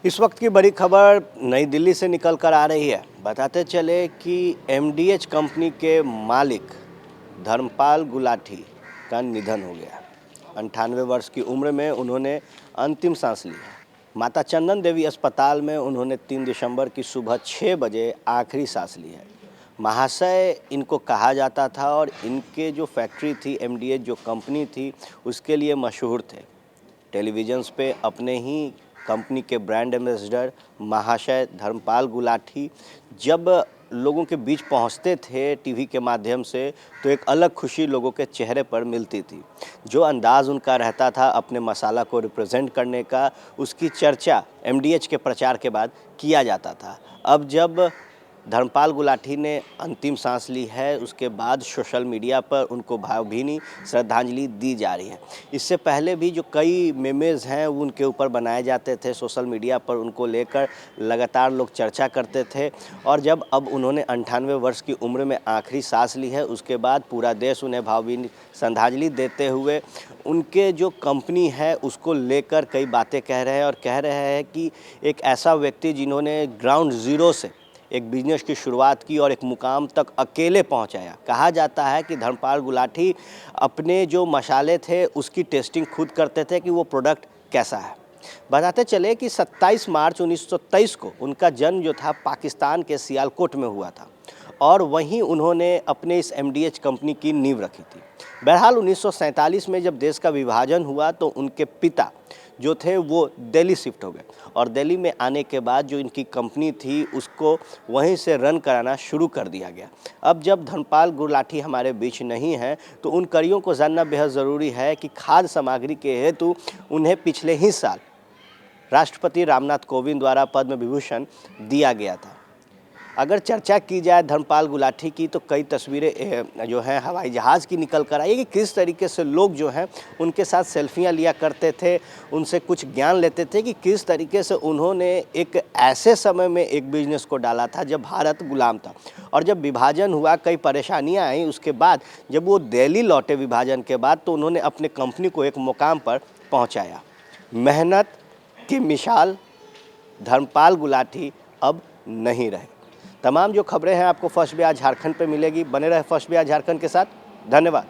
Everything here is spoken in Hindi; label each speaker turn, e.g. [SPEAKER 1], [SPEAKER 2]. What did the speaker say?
[SPEAKER 1] इस वक्त की बड़ी खबर नई दिल्ली से निकल कर आ रही है। बताते चले कि एमडीएच कंपनी के मालिक धर्मपाल गुलाटी का निधन हो गया। 98 वर्ष की उम्र में उन्होंने अंतिम सांस ली है। माता चंदन देवी अस्पताल में उन्होंने 3 दिसंबर की सुबह 6 बजे आखिरी सांस ली है। महाशय इनको कहा जाता था और इनके जो फैक्ट्री थी, एमडीएच जो कंपनी थी, उसके लिए मशहूर थे। टेलीविजन्स पे अपने ही कंपनी के ब्रांड एम्बेसडर महाशय धर्मपाल गुलाटी जब लोगों के बीच पहुंचते थे टीवी के माध्यम से, तो एक अलग खुशी लोगों के चेहरे पर मिलती थी। जो अंदाज़ उनका रहता था अपने मसाला को रिप्रेजेंट करने का, उसकी चर्चा एमडीएच के प्रचार के बाद किया जाता था। अब जब धर्मपाल गुलाटी ने अंतिम सांस ली है, उसके बाद सोशल मीडिया पर उनको भावभीनी श्रद्धांजलि दी जा रही है। इससे पहले भी जो कई मेमेज़ हैं वो उनके ऊपर बनाए जाते थे, सोशल मीडिया पर उनको लेकर लगातार लोग चर्चा करते थे। और जब अब उन्होंने 98 वर्ष की उम्र में आखिरी सांस ली है, उसके बाद पूरा देश उन्हें भावभीनी श्रद्धांजलि देते हुए उनके जो कंपनी है उसको लेकर कई बातें कह रहे हैं और कह रहे हैं कि एक ऐसा व्यक्ति जिन्होंने ग्राउंड ज़ीरो से एक बिजनेस की शुरुआत की और एक मुकाम तक अकेले पहुंचाया। कहा जाता है कि धर्मपाल गुलाटी अपने जो मसाले थे उसकी टेस्टिंग खुद करते थे कि वो प्रोडक्ट कैसा है। बताते चले कि 27 मार्च 1923 को उनका जन्म जो था पाकिस्तान के सियालकोट में हुआ था और वहीं उन्होंने अपने इस एमडीएच कंपनी की नींव रखी थी। बहरहाल 1947 में जब देश का विभाजन हुआ तो उनके पिता जो थे वो दिल्ली शिफ्ट हो गए और दिल्ली में आने के बाद जो इनकी कंपनी थी उसको वहीं से रन कराना शुरू कर दिया गया। अब जब धर्मपाल गुलाटी हमारे बीच नहीं है तो उन कड़ियों को जानना बेहद ज़रूरी है कि खाद्य सामग्री के हेतु उन्हें पिछले ही साल राष्ट्रपति रामनाथ कोविंद द्वारा पद्म विभूषण दिया गया था। अगर चर्चा की जाए धर्मपाल गुलाटी की तो कई तस्वीरें जो हैं हवाई जहाज़ की निकल कर आई कि किस तरीके से लोग जो हैं उनके साथ सेल्फियां लिया करते थे, उनसे कुछ ज्ञान लेते थे कि किस तरीके से उन्होंने एक ऐसे समय में एक बिजनेस को डाला था जब भारत गुलाम था। और जब विभाजन हुआ, कई परेशानियाँ आई, उसके बाद जब वो दिल्ली लौटे विभाजन के बाद तो उन्होंने अपने कंपनी को एक मुकाम पर पहुँचाया। मेहनत की मिसाल धर्मपाल गुलाटी अब नहीं रहे। तमाम जो खबरें हैं आपको फर्स्ट बिहार झारखंड पे मिलेगी। बने रहे फर्स्ट बिहार झारखंड के साथ। धन्यवाद।